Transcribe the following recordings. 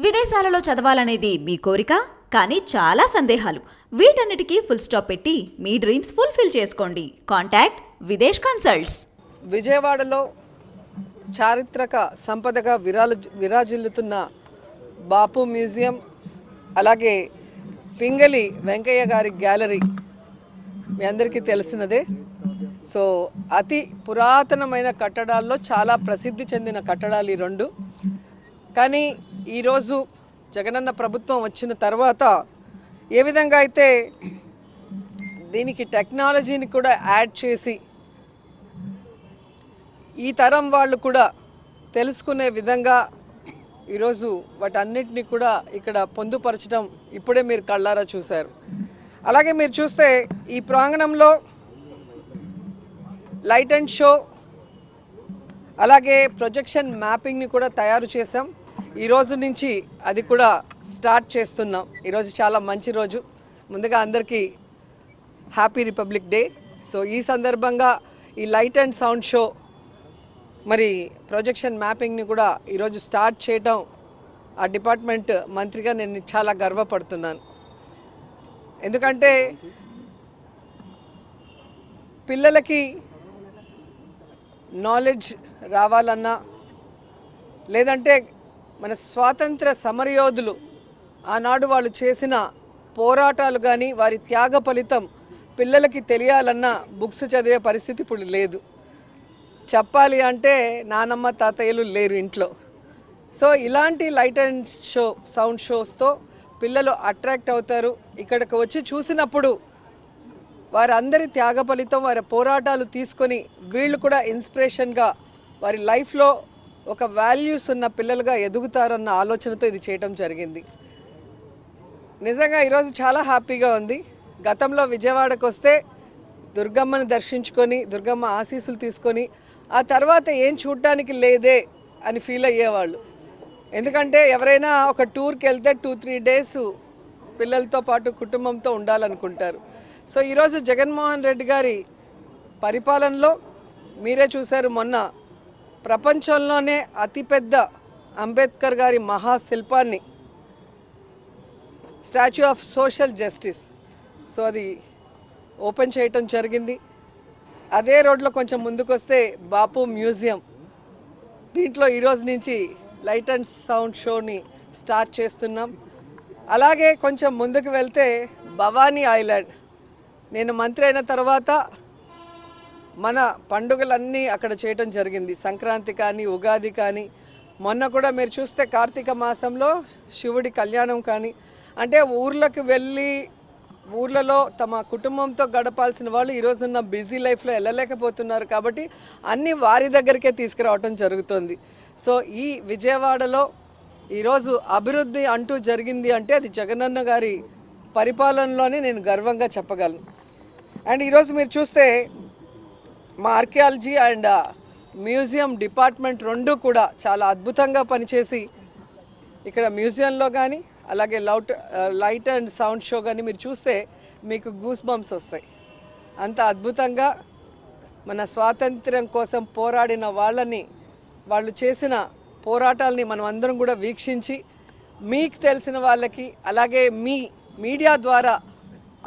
విదేశాలలో చదవాలనేది మీ కోరిక, కానీ చాలా సందేహాలు. వీటన్నిటికీ ఫుల్ స్టాప్ పెట్టి మీ డ్రీమ్స్ ఫుల్ఫిల్ చేసుకోండి. Contact Videsh consults. విజయవాడలో చారిత్రక సంపదగా విరాజిల్లుతున్న బాపు మ్యూజియం, అలాగే పింగళి వెంకయ్య గారి గ్యాలరీ మీ అందరికీ తెలిసినదే. సో అతి పురాతనమైన కట్టడాల్లో చాలా ప్రసిద్ధి చెందిన కట్టడాలు ఈ రెండు. కానీ ఈరోజు జగనన్న ప్రభుత్వం వచ్చిన తర్వాత ఏ విధంగా అయితే దీనికి టెక్నాలజీని కూడా యాడ్ చేసి ఈ తరం వాళ్ళు కూడా తెలుసుకునే విధంగా ఈరోజు వాటన్నిటిని కూడా ఇక్కడ పొందుపరచడం ఇప్పుడే మీరు కళ్ళారా చూశారు. అలాగే మీరు చూస్తే ఈ ప్రాంగణంలో లైట్ అండ్ షో, అలాగే ప్రొజెక్షన్ మ్యాపింగ్ని కూడా తయారు చేసాం. ఈరోజు నుంచి అది కూడా స్టార్ట్ చేస్తున్నాం. ఈరోజు చాలా మంచి రోజు. ముందుగా అందరికీ హ్యాపీ రిపబ్లిక్ డే. సో ఈ సందర్భంగా ఈ లైట్ అండ్ సౌండ్ షో, మరి ప్రొజెక్షన్ మ్యాపింగ్ని కూడా ఈరోజు స్టార్ట్ చేయడం ఆ డిపార్ట్మెంట్ మంత్రిగా నేను చాలా గర్వపడుతున్నాను. ఎందుకంటే పిల్లలకి నాలెడ్జ్ రావాలన్నా, లేదంటే మన స్వాతంత్ర సమరయోధులు ఆనాడు వాళ్ళు చేసిన పోరాటాలు కానీ వారి త్యాగ ఫలితం పిల్లలకి తెలియాలన్నా బుక్స్ చదివే పరిస్థితి ఇప్పుడు లేదు. చెప్పాలి అంటే నానమ్మ తాతయ్యలు లేరు ఇంట్లో. సో ఇలాంటి లైట్ అండ్ షో, సౌండ్ షోస్తో పిల్లలు అట్రాక్ట్ అవుతారు. ఇక్కడికి వచ్చి చూసినప్పుడు వారందరి త్యాగ ఫలితం, వారి పోరాటాలు తీసుకొని వీళ్ళు కూడా ఇన్స్పిరేషన్గా వారి లైఫ్లో ఒక వాల్యూస్ ఉన్న పిల్లలుగా ఎదుగుతారన్న ఆలోచనతో ఇది చేయటం జరిగింది. నిజంగా ఈరోజు చాలా హ్యాపీగా ఉంది. గతంలో విజయవాడకు వస్తే దుర్గమ్మను దర్శించుకొని, దుర్గమ్మ ఆశీస్సులు తీసుకొని ఆ తర్వాత ఏం చూడటానికి లేదే అని ఫీల్ అయ్యేవాళ్ళు. ఎందుకంటే ఎవరైనా ఒక టూర్కి వెళ్తే 2-3 డేస్ పిల్లలతో పాటు కుటుంబంతో ఉండాలనుకుంటారు. సో ఈరోజు జగన్మోహన్ రెడ్డి గారి పరిపాలనలో మీరే చూశారు, మొన్న ప్రపంచంలోనే అతిపెద్ద అంబేద్కర్ గారి మహాశిల్పాన్ని, statue of social justice, so అది ఓపెన్ చేయటం జరిగింది. అదే రోడ్లో కొంచెం ముందుకు వస్తే బాపు మ్యూజియం, దీంట్లో ఈరోజు నుంచి లైట్ అండ్ సౌండ్ షోని స్టార్ట్ చేస్తున్నాం. అలాగే కొంచెం ముందుకు వెళ్తే భవానీ ఐలాండ్, నేను మంత్రి అయిన తర్వాత మన పండుగలన్నీ అక్కడ చేయటం జరిగింది. సంక్రాంతి కానీ, ఉగాది కానీ, మొన్న కూడా మీరు చూస్తే కార్తీక మాసంలో శివుడి కళ్యాణం కానీ, అంటే ఊర్లకు వెళ్ళి ఊర్లలో తమ కుటుంబంతో గడపాల్సిన వాళ్ళు ఈరోజున్న బిజీ లైఫ్లో వెళ్ళలేకపోతున్నారు. కాబట్టి అన్నీ వారి దగ్గరికే తీసుకురావటం జరుగుతుంది. సో ఈ విజయవాడలో ఈరోజు అభివృద్ధి అంటూ జరిగింది అంటే అది జగనన్న గారి పరిపాలనలోనే నేను గర్వంగా చెప్పగలను. అండ్ ఈరోజు మీరు చూస్తే మా ఆర్కియాలజీ అండ్ మ్యూజియం డిపార్ట్మెంట్ రెండు కూడా చాలా అద్భుతంగా పనిచేసి ఇక్కడ మ్యూజియంలో కానీ, అలాగే లైట్ అండ్ సౌండ్ షో కానీ మీరు చూస్తే మీకు గూస్ బంప్స్ వస్తాయి. అంత అద్భుతంగా మన స్వాతంత్ర్యం కోసం పోరాడిన వాళ్ళు చేసిన పోరాటాలని మనం అందరం కూడా వీక్షించి, మీకు తెలిసిన వాళ్ళకి, అలాగే మీ మీడియా ద్వారా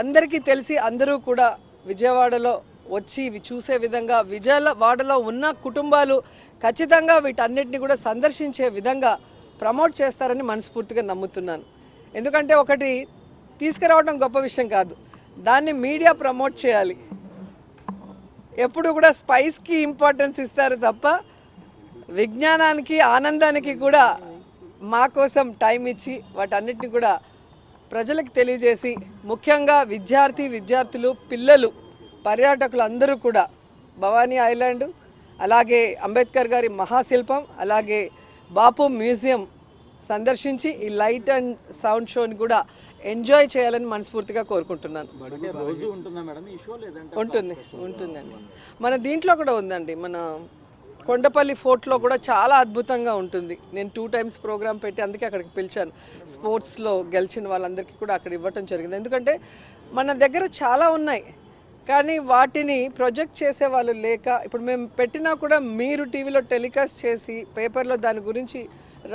అందరికీ తెలిసి అందరూ కూడా విజయవాడలో వచ్చి ఇవి చూసే విధంగా, విజయవాడలో ఉన్న కుటుంబాలు ఖచ్చితంగా వీటన్నిటిని కూడా సందర్శించే విధంగా ప్రమోట్ చేస్తారని మనస్ఫూర్తిగా నమ్ముతున్నాను. ఎందుకంటే ఒకటి తీసుకురావడం గొప్ప విషయం కాదు, దాన్ని మీడియా ప్రమోట్ చేయాలి. ఎప్పుడు కూడా స్పైస్కి ఇంపార్టెన్స్ ఇస్తారు తప్ప విజ్ఞానానికి, ఆనందానికి కూడా మా కోసం టైం ఇచ్చి వాటన్నిటిని కూడా ప్రజలకు తెలియజేసి, ముఖ్యంగా విద్యార్థులు, పిల్లలు, పర్యాటకులు అందరూ కూడా భవానీ ఐలాండ్, అలాగే అంబేద్కర్ గారి మహాశిల్పం, అలాగే బాపు మ్యూజియం సందర్శించి ఈ లైట్ అండ్ సౌండ్ షోని కూడా ఎంజాయ్ చేయాలని మనస్ఫూర్తిగా కోరుకుంటున్నాను. ఉంటుందండి. మన దీంట్లో కూడా ఉందండి, మన కొండపల్లి ఫోర్ట్లో కూడా చాలా అద్భుతంగా ఉంటుంది. నేను 2 times ప్రోగ్రామ్ పెట్టి అందుకే అక్కడికి పిలిచాను. స్పోర్ట్స్లో గెలిచిన వాళ్ళందరికీ కూడా అక్కడ ఇవ్వటం జరిగింది. ఎందుకంటే మన దగ్గర చాలా ఉన్నాయి, కానీ వాటిని ప్రొజెక్ట్ చేసే వాళ్ళు లేక, ఇప్పుడు మేము పెట్టినా కూడా మీరు టీవీలో టెలికాస్ట్ చేసి పేపర్లో దాని గురించి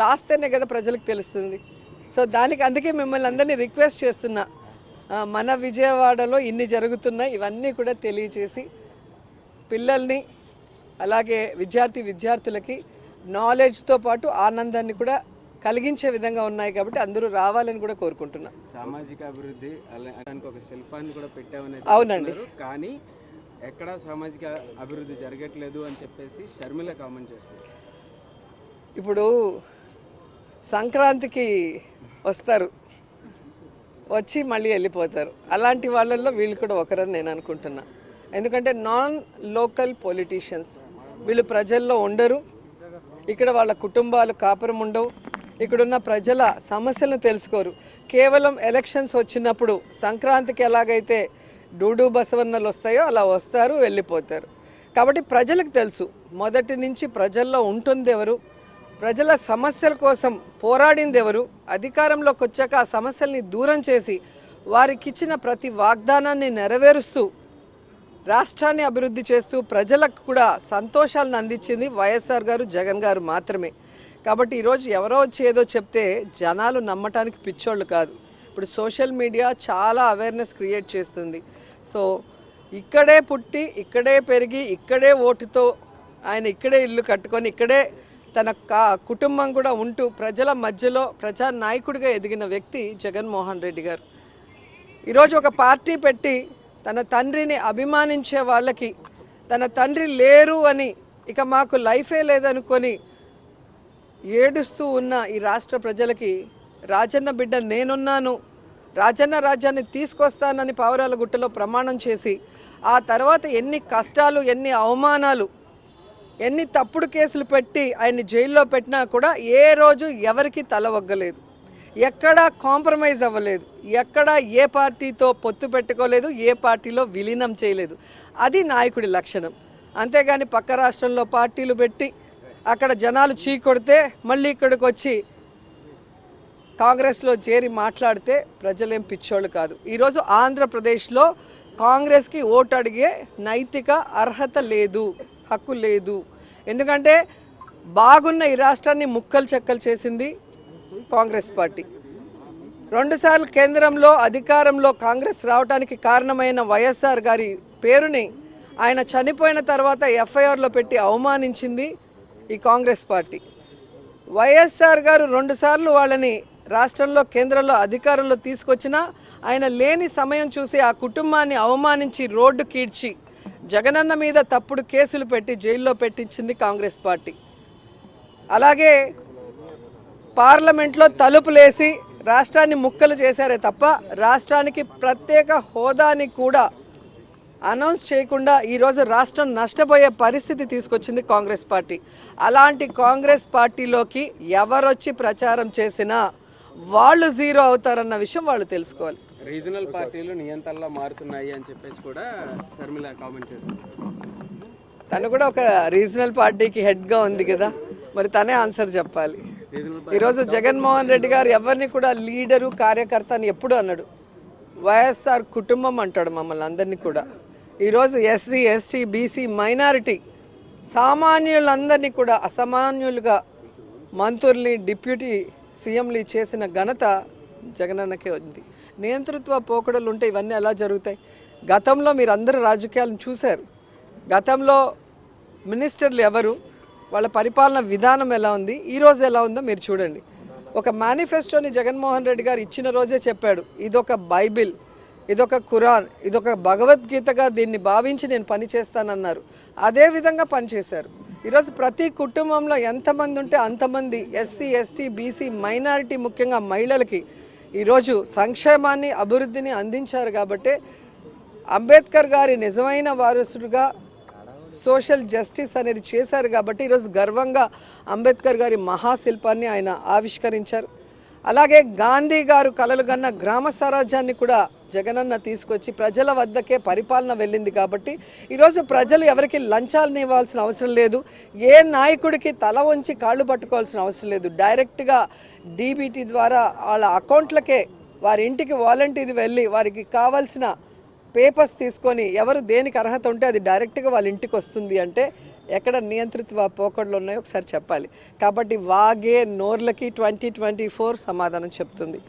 రాస్తేనే కదా ప్రజలకు తెలుస్తుంది. సో దానికి అందుకే మిమ్మల్ని అందరినీ రిక్వెస్ట్ చేస్తున్నా, మన విజయవాడలో ఇన్ని జరుగుతున్నాయి, ఇవన్నీ కూడా తెలియచేసి పిల్లల్ని అలాగే విద్యార్థులకి నాలెడ్జ్తో పాటు ఆనందాన్ని కూడా కలిగించే విధంగా ఉన్నాయి కాబట్టి అందరూ రావాలని కూడా కోరుకుంటున్నా. సామాజిక అభివృద్ధి అలాంటి ఒక శిల్పాన్ని కూడా పెట్టామని అవునండి. కానీ ఎక్కడ సామాజిక అభివృద్ధి జరగట్లేదు అని చెప్పేసి షర్మిల కామెంట్ చేస్తారు. ఇప్పుడు సంక్రాంతికి వస్తారు, వచ్చి మళ్ళీ వెళ్ళిపోతారు. అలాంటి వాళ్ళల్లో వీళ్ళు కూడా ఒకరని నేను అనుకుంటున్నా. ఎందుకంటే నాన్ లోకల్ పొలిటీషియన్స్, వీళ్ళు ప్రజల్లో ఉండరు, ఇక్కడ వాళ్ళ కుటుంబాలు కాపురం ఉండవు, ఇక్కడున్న ప్రజల సమస్యలను తెలుసుకోరు. కేవలం ఎలక్షన్స్ వచ్చినప్పుడు సంక్రాంతికి ఎలాగైతే డూడు బసవన్నలు వస్తాయో అలా వస్తారు, వెళ్ళిపోతారు. కాబట్టి ప్రజలకు తెలుసు మొదటి నుంచి ప్రజల్లో ఉంటుంది ఎవరు, ప్రజల సమస్యల కోసం పోరాడింది ఎవరు, అధికారంలోకి వచ్చాక ఆ సమస్యల్ని దూరం చేసి వారికి ఇచ్చిన ప్రతి వాగ్దానాన్ని నెరవేరుస్తూ రాష్ట్రాన్ని అభివృద్ధి చేస్తూ ప్రజలకు కూడా సంతోషాలను అందించింది వైఎస్ఆర్ గారు, జగన్ గారు మాత్రమే. కాబట్టి ఈరోజు ఎవరో వచ్చి ఏదో చెప్తే జనాలు నమ్మటానికి పిచ్చోళ్ళు కాదు. ఇప్పుడు సోషల్ మీడియా చాలా అవేర్నెస్ క్రియేట్ చేస్తుంది. సో ఇక్కడే పుట్టి, ఇక్కడే పెరిగి, ఇక్కడే ఓటుతో ఆయన ఇక్కడే ఇల్లు కట్టుకొని, ఇక్కడే తన కుటుంబం కూడా ఉంటూ ప్రజల మధ్యలో ప్రజానాయకుడిగా ఎదిగిన వ్యక్తి జగన్మోహన్ రెడ్డి గారు. ఈరోజు ఒక పార్టీ పెట్టి తన తండ్రిని అభిమానించే వాళ్ళకి తన తండ్రి లేరు అని, ఇక మాకు లైఫే లేదనుకొని ఏడుస్తూ ఉన్న ఈ రాష్ట్ర ప్రజలకి రాజన్న బిడ్డ నేనున్నాను, రాజన్న రాజ్యాన్ని తీసుకొస్తానని పావురాల గుట్టలో ప్రమాణం చేసి ఆ తర్వాత ఎన్ని కష్టాలు, ఎన్ని అవమానాలు, ఎన్ని తప్పుడు కేసులు పెట్టి ఆయన్ని జైల్లో పెట్టినా కూడా ఏ రోజు ఎవరికి తల ఒగ్గలేదు, ఎక్కడా కాంప్రమైజ్ అవ్వలేదు, ఎక్కడా ఏ పార్టీతో పొత్తు పెట్టుకోలేదు, ఏ పార్టీలో విలీనం చేయలేదు. అది నాయకుడి లక్షణం. అంతేగాని పక్క రాష్ట్రంలో పార్టీలు పెట్టి అక్కడ జనాలు చీకొడితే మళ్ళీ ఇక్కడికి వచ్చి కాంగ్రెస్లో చేరి మాట్లాడితే ప్రజలేం పిచ్చోళ్ళు కాదు. ఈరోజు ఆంధ్రప్రదేశ్లో కాంగ్రెస్కి ఓటు అడిగే నైతిక అర్హత లేదు, హక్కు లేదు. ఎందుకంటే బాగున్న ఈ రాష్ట్రాన్ని ముక్కలు చెక్కలు చేసింది కాంగ్రెస్ పార్టీ. 2 సార్లు కేంద్రంలో అధికారంలో కాంగ్రెస్ రావడానికి కారణమైన వైఎస్ఆర్ గారి పేరుని ఆయన చనిపోయిన తర్వాత ఎఫ్ఐఆర్లో పెట్టి అవమానించింది ఈ కాంగ్రెస్ పార్టీ. వైఎస్ఆర్ గారు 2 సార్లు వాళ్ళని రాష్ట్రంలో కేంద్రంలో అధికారంలో తీసుకొచ్చినా ఆయన లేని సమయం చూసి ఆ కుటుంబాన్ని అవమానించి రోడ్డు కీడ్చి జగనన్న మీద తప్పుడు కేసులు పెట్టి జైల్లో పెట్టించింది కాంగ్రెస్ పార్టీ. అలాగే పార్లమెంట్లో తలుపులేసి రాష్ట్రాన్ని ముక్కలు చేశారే తప్ప రాష్ట్రానికి ప్రత్యేక హోదాని కూడా అనౌన్స్ చేయకుండా ఈరోజు రాష్ట్రం నష్టపోయే పరిస్థితి తీసుకొచ్చింది కాంగ్రెస్ పార్టీ. అలాంటి కాంగ్రెస్ పార్టీలోకి ఎవరొచ్చి ప్రచారం చేసినా వాళ్ళు జీరో అవుతారన్న విషయం వాళ్ళు తెలుసుకోవాలి. రీజనల్ పార్టీలు నియంత్రణలో మారుతున్నాయి అని చెప్పేసి కూడా షర్మిల కామెంట్ చేస్తారు. తను కూడా ఒక రీజనల్ పార్టీకి హెడ్గా ఉంది కదా, మరి తనే ఆన్సర్ చెప్పాలి. ఈరోజు జగన్మోహన్ రెడ్డి గారు ఎవరిని కూడా లీడరు, కార్యకర్త అని ఎప్పుడు అన్నాడు. వైఎస్ఆర్ కుటుంబం అంటాడు మమ్మల్ని అందరినీ కూడా. ఈరోజు ఎస్సీ, ఎస్టీ, బీసీ, మైనారిటీ సామాన్యులందరినీ కూడా అసామాన్యులుగా మంత్రుల్ని, డిప్యూటీ సీఎంలు చేసిన ఘనత జగనన్నకే ఉంది. నియంతృత్వ పోకడలు ఉంటే ఇవన్నీ ఎలా జరుగుతాయి? గతంలో మీరు అందరూ రాజకీయాలను చూశారు. గతంలో మినిస్టర్లు ఎవరు, వాళ్ళ పరిపాలన విధానం ఎలా ఉంది, ఈరోజు ఎలా ఉందో మీరు చూడండి. ఒక మేనిఫెస్టోని జగన్మోహన్ రెడ్డి గారు ఇచ్చిన రోజే చెప్పాడు, ఇదొక బైబిల్, ఇదొక ఖురాన్, ఇదొక భగవద్గీతగా దీన్ని భావించి నేను పనిచేస్తానన్నారు. అదేవిధంగా పనిచేశారు. ఈరోజు ప్రతి కుటుంబంలో ఎంతమంది ఉంటే అంతమంది ఎస్సీ, ఎస్టీ, బీసీ, మైనారిటీ, ముఖ్యంగా మహిళలకి ఈరోజు సంక్షేమాన్ని, అభివృద్ధిని అందించారు. కాబట్టి అంబేద్కర్ గారి నిజమైన వారసుడుగా సోషల్ జస్టిస్ అనేది చేశారు. కాబట్టి ఈరోజు గర్వంగా అంబేద్కర్ గారి మహాశిల్పాన్ని ఆయన ఆవిష్కరించారు. అలాగే గాంధీ గారు కలలు కన్న గ్రామ స్వరాజ్యాన్ని కూడా జగనన్న తీసుకొచ్చి ప్రజల వద్దకే పరిపాలన వెళ్ళింది. కాబట్టి ఈరోజు ప్రజలు ఎవరికి లంచాలను ఇవ్వాల్సిన అవసరం లేదు, ఏ నాయకుడికి తల వంచి కాళ్ళు పట్టుకోవాల్సిన అవసరం లేదు. డైరెక్ట్గా డీబీటీ ద్వారా వాళ్ళ అకౌంట్లకే వారి ఇంటికి వాలంటీర్ వెళ్ళి వారికి కావాల్సిన పేపర్స్ తీసుకొని ఎవరు దేనికి అర్హత ఉంటే అది డైరెక్ట్గా వాళ్ళ ఇంటికి వస్తుంది. అంటే ఎక్కడ నియంత్రిత పోకడలు ఉన్నాయో ఒకసారి చెప్పాలి. కాబట్టి వాగే నోర్లకి 2024 సమాధానం చెప్తుంది.